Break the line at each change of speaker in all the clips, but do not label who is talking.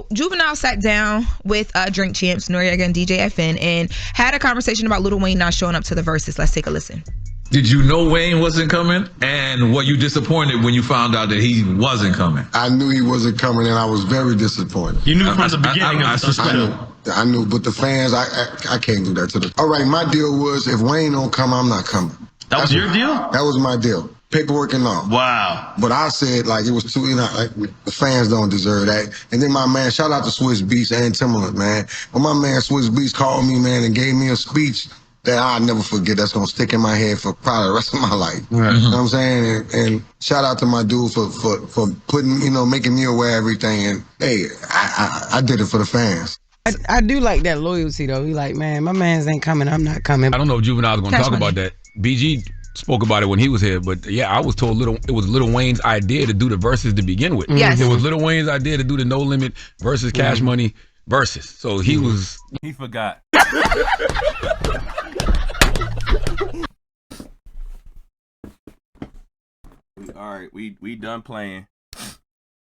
So Juvenile sat down with Drink Champs, Noriega, and DJ FN, and had a conversation about Lil Wayne not showing up to the Verzuz. Let's take a listen.
Did you know Wayne wasn't coming? And were you disappointed when you found out that he wasn't coming?
I knew he wasn't coming, and I was very disappointed.
You knew from the beginning of the show.
I knew, but the fans, I can't do that to them. All right, my deal was if Wayne don't come, I'm not coming.
That was your deal?
That was my deal. Paperwork and all.
Wow.
But I said, like, it was too, like, the fans don't deserve that. And then my man, shout out to Swiss Beats and Timberland, man. When my man Swiss Beats called me, man, and gave me a speech that I'll never forget, that's gonna stick in my head for probably the rest of my life.
Right.
You know what I'm saying? And shout out to my dude for putting, making me aware of everything. And hey, I did it for the fans.
I do like that loyalty though. He like, man, my man's ain't coming, I'm not coming.
I don't know if Juvenile's gonna talk about that. BG spoke about it when he was here, but yeah, I was told it was Lil Wayne's idea to do the Verzuz to begin with.
Yes.
It was Lil Wayne's idea to do the No Limit versus Cash Money Verzuz. So he
forgot. All right, we done playing.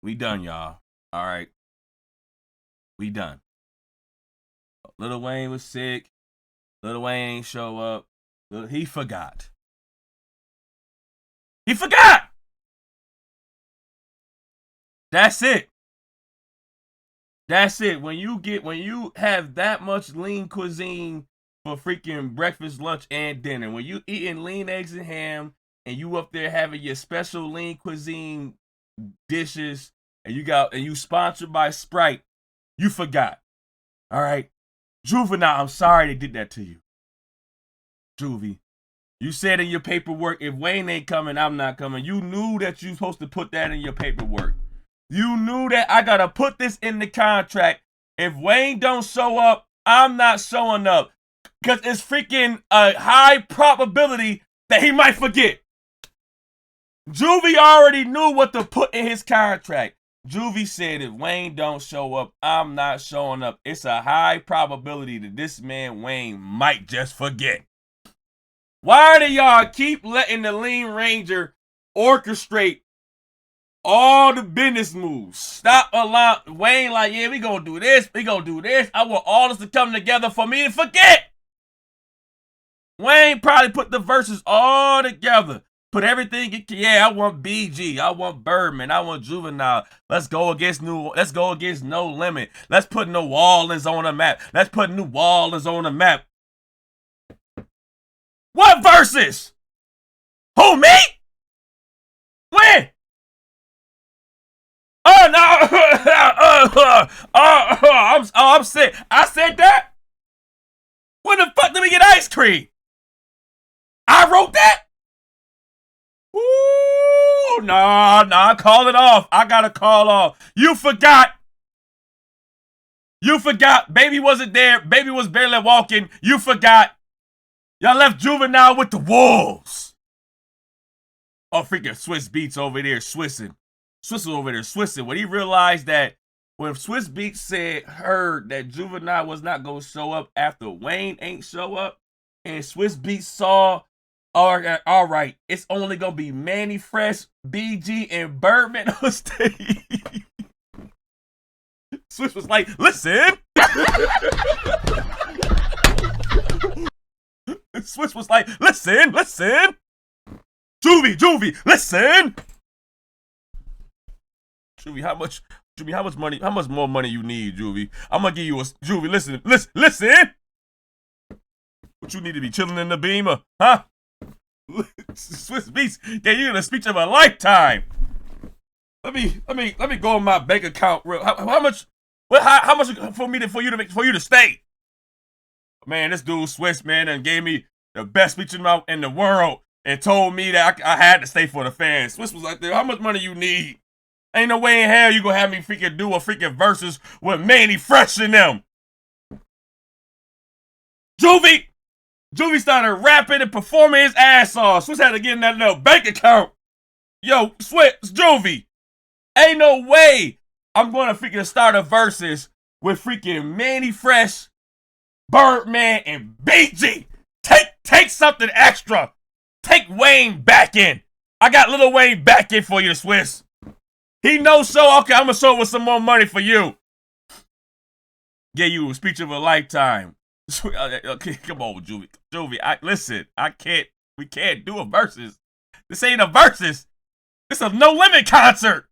We done, y'all. All right. We done. Lil Wayne was sick. Lil Wayne ain't show up. He forgot. He forgot! That's it. That's it. When you have that much lean cuisine for freaking breakfast, lunch, and dinner, when you eating lean eggs and ham, and you up there having your special lean cuisine dishes, and you sponsored by Sprite, you forgot. All right? Juvenile, I'm sorry they did that to you. Juvie. You said in your paperwork, if Wayne ain't coming, I'm not coming. You knew that you supposed to put that in your paperwork. You knew that I gotta put this in the contract. If Wayne don't show up, I'm not showing up. Because it's freaking a high probability that he might forget. Juvie already knew what to put in his contract. Juvie said if Wayne don't show up, I'm not showing up. It's a high probability that this man Wayne might just forget. Why do y'all keep letting the Lean Ranger orchestrate all the business moves? Stop allowing Wayne like, yeah, we gonna do this, we gonna do this. I want all this to come together for me to forget. Wayne probably put the verses all together. Put everything, yeah, I want BG, I want Birdman, I want Juvenile. Let's go against No Limit. Let's put New Orleans on the map. Let's put New Orleans on the map. What verses? Who, me? When? Oh, no. I'm sick. I said that? When the fuck did we get ice cream? I wrote that? Ooh, nah, call it off. I gotta call off. You forgot. You forgot. Baby wasn't there. Baby was barely walking. You forgot. Y'all left Juvenile with the wolves. Oh, freaking Swiss Beats over there swissing. Swiss was over there swissing. When he realized that, when Swiss Beats heard that Juvenile was not gonna show up after Wayne ain't show up, and Swiss Beats saw, all right, it's only gonna be Manny Fresh, BG, and Birdman on stage. Swiss was like, listen. Swiss was like, listen. Juvie, listen. Juvie, how much more money you need, Juvie? I'm gonna give you Juvie, listen. What you need to be chilling in the Beamer, huh? Swiss Beats gave you the speech of a lifetime. Let me go on my bank account real. How much for you to stay? Man, this dude Swiss, man, and gave me the best speech in the world and told me that I had to stay for the fans. Swiss was like, how much money you need? Ain't no way in hell you gonna have me freaking do a freaking versus with Manny Fresh in them. Juvie started rapping and performing his ass off. Swiss had to get in that little bank account. Yo, Juvie, ain't no way I'm gonna freaking start a versus with freaking Manny Fresh, Birdman, and BG. Take something extra. Take Wayne back in. I got Lil Wayne back in for you, Swiss. He knows so. Okay, I'm gonna show up with some more money for you. gave you a speech of a lifetime. Okay, come on, Juvie. Listen, we can't do a versus. This ain't a versus. This is a No Limit concert.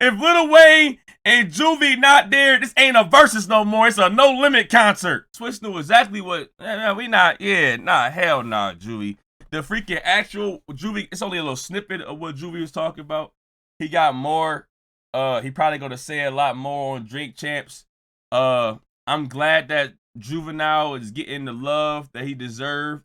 If Lil Wayne and Juvie not there, this ain't a versus no more. It's a No Limit concert. Switch knew exactly what. Hell nah, Juvie. The freaking actual Juvie, it's only a little snippet of what Juvie was talking about. He got more. He probably gonna say a lot more on Drink Champs. I'm glad that Juvenile is getting the love that he deserved.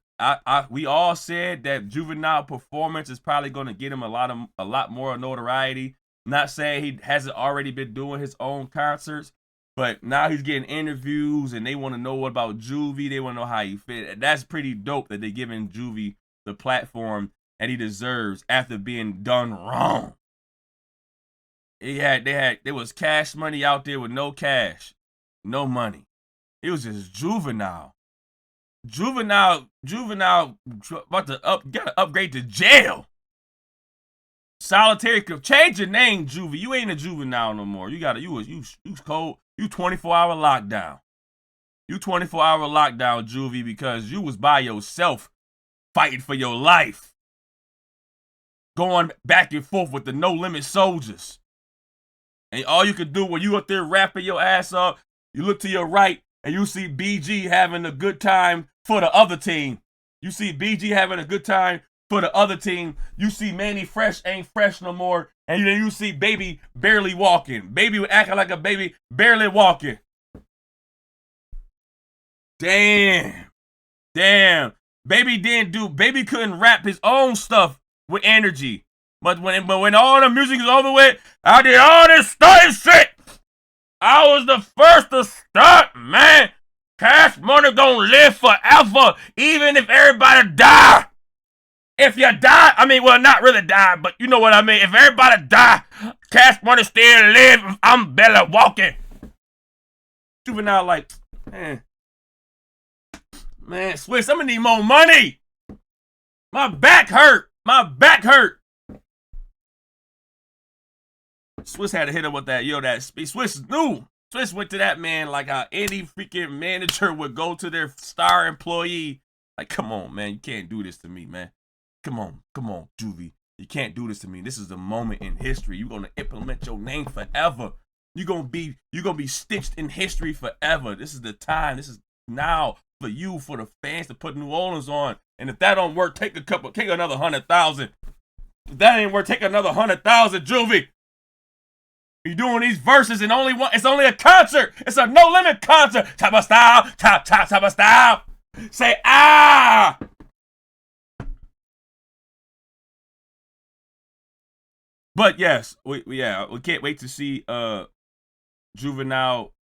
We all said that Juvenile performance is probably gonna get him a lot more notoriety. Not saying he hasn't already been doing his own concerts, but now he's getting interviews and they want to know what about Juvie. They want to know how he fit. That's pretty dope that they're giving Juvie the platform that he deserves after being done wrong. There was Cash Money out there with no cash, no money. It was just Juvenile. Juvenile about to gotta upgrade to jail. Solitary, change your name, Juvie. You ain't a Juvenile no more. You cold. You 24-hour lockdown. You 24-hour lockdown, Juvie, because you was by yourself fighting for your life. Going back and forth with the No Limit soldiers. And all you could do when you up there wrapping your ass up, you look to your right and you see BG having a good time for the other team. You see BG having a good time for the other team. You see Manny Fresh ain't fresh no more. And then you see Baby barely walking. Baby acting like a baby barely walking. Damn. Baby couldn't rap his own stuff with energy. But when all the music is over with, I did all this starting shit. I was the first to start, man. Cash Money gonna live forever, even if everybody die. If you die, not really die, but you know what I mean. If everybody die, Cash Money still live. I'm barely walking. Juvenile like, man, Swiss, I'm gonna need more money. My back hurt. Swiss had to hit him with that speech. Swiss knew. Swiss went to that man like how any freaking manager would go to their star employee. Like, come on, man, you can't do this to me, man. Come on, Juvie. You can't do this to me. This is a moment in history. You're gonna implement your name forever. You're gonna be stitched in history forever. This is the time. This is now for you, for the fans to put New Orleans on. And if that don't work, take another 100,000. If that ain't work, take another 100,000, Juvie. You're doing these verses and it's only a concert. It's a No Limit concert. Type of style. Say, ah. But yes, we can't wait to see Juvenile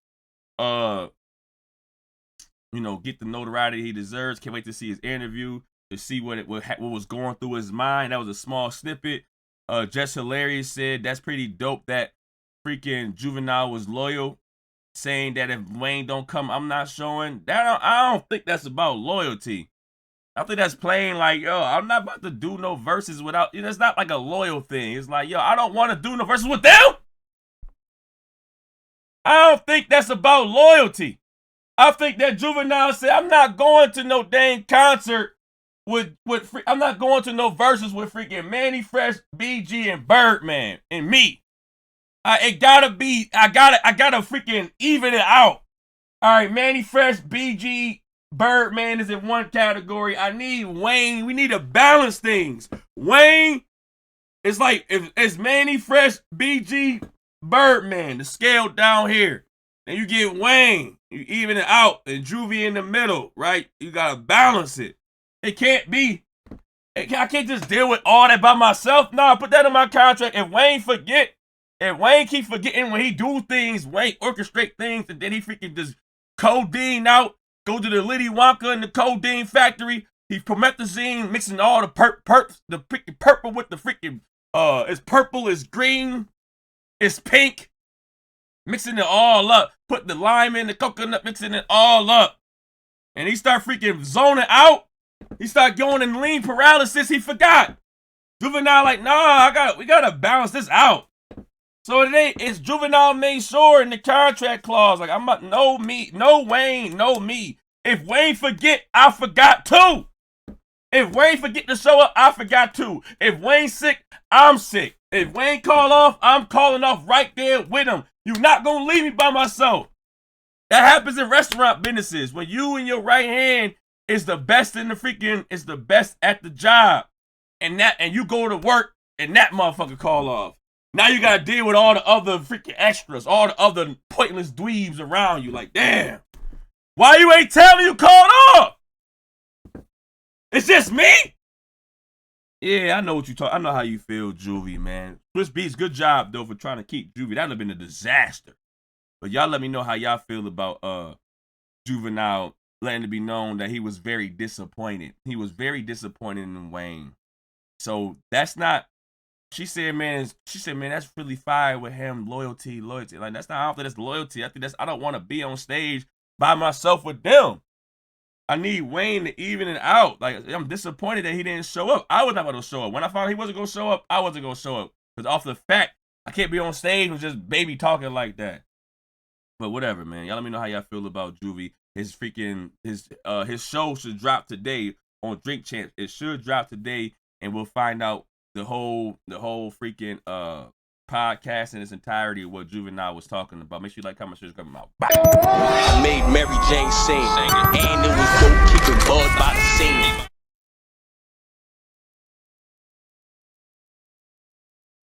get the notoriety he deserves. Can't wait to see his interview, to see what was going through his mind. That was a small snippet. Just Hilarious said that's pretty dope that freaking Juvenile was loyal, saying that if Wayne don't come, I'm not showing. I don't think that's about loyalty. I think that's playing like, yo, I'm not about to do no verses without. It's not like a loyal thing. It's like, yo, I don't want to do no verses with them. I don't think that's about loyalty. I think that Juvenile said, I'm not going to no dang concert I'm not going to no verses with freaking Manny Fresh, BG, and Birdman and me. I gotta freaking even it out. All right, Manny Fresh, BG, Birdman is in one category. I need Wayne. We need to balance things. Wayne is like, if it's Manny Fresh, BG, Birdman, the scale down here. Then you get Wayne, you even it out, and Juvie in the middle, right? You gotta balance it. It can't be. I can't just deal with all that by myself. No, put that in my contract. If Wayne keep forgetting when he do things, Wayne orchestrate things, and then he freaking just codeine out, go to the Liddy Wonka in the codeine factory. He's promethazine, mixing all the the freaking purple with the freaking, it's purple, it's green, it's pink, mixing it all up. Put the lime in, the coconut, mixing it all up. And he start freaking zoning out. He start going in lean paralysis. He forgot. Juvenile like, nah, we gotta balance this out. So it's Juvenile made sure in the contract clause. Like, I'm not, no me, no Wayne, no me. If Wayne forget, I forgot too. If Wayne forget to show up, I forgot too. If Wayne sick, I'm sick. If Wayne call off, I'm calling off right there with him. You're not gonna leave me by myself. That happens in restaurant businesses. When you and your right hand is the best in the freaking, is the best at the job. And you go to work and that motherfucker call off. Now you gotta deal with all the other freaking extras, all the other pointless dweebs around you. Like, damn, why you ain't telling you called off? It's just me? Yeah, I know what you talk. I know how you feel, Juvie, man. Chris Beats, good job though for trying to keep Juvie. That'd have been a disaster. But y'all let me know how y'all feel about Juvenile letting it be known that he was very disappointed. He was very disappointed in Wayne. So that's not. She said, man, that's really fire with him. Loyalty. Like, that's not, I don't think that's loyalty. I think I don't want to be on stage by myself with them. I need Wayne to even it out. Like, I'm disappointed that he didn't show up. I was not going to show up. When I found he wasn't going to show up, I wasn't going to show up. Because off the fact, I can't be on stage with just baby talking like that. But whatever, man. Y'all let me know how y'all feel about Juvie. His show should drop today on Drink Champs. It should drop today, and we'll find out the whole freaking podcast in its entirety of what Juvenile was talking about. Make sure you like, comment, share, come out. Bye.
I made Mary Jane sing, and it was dope keeping buzz by the scene.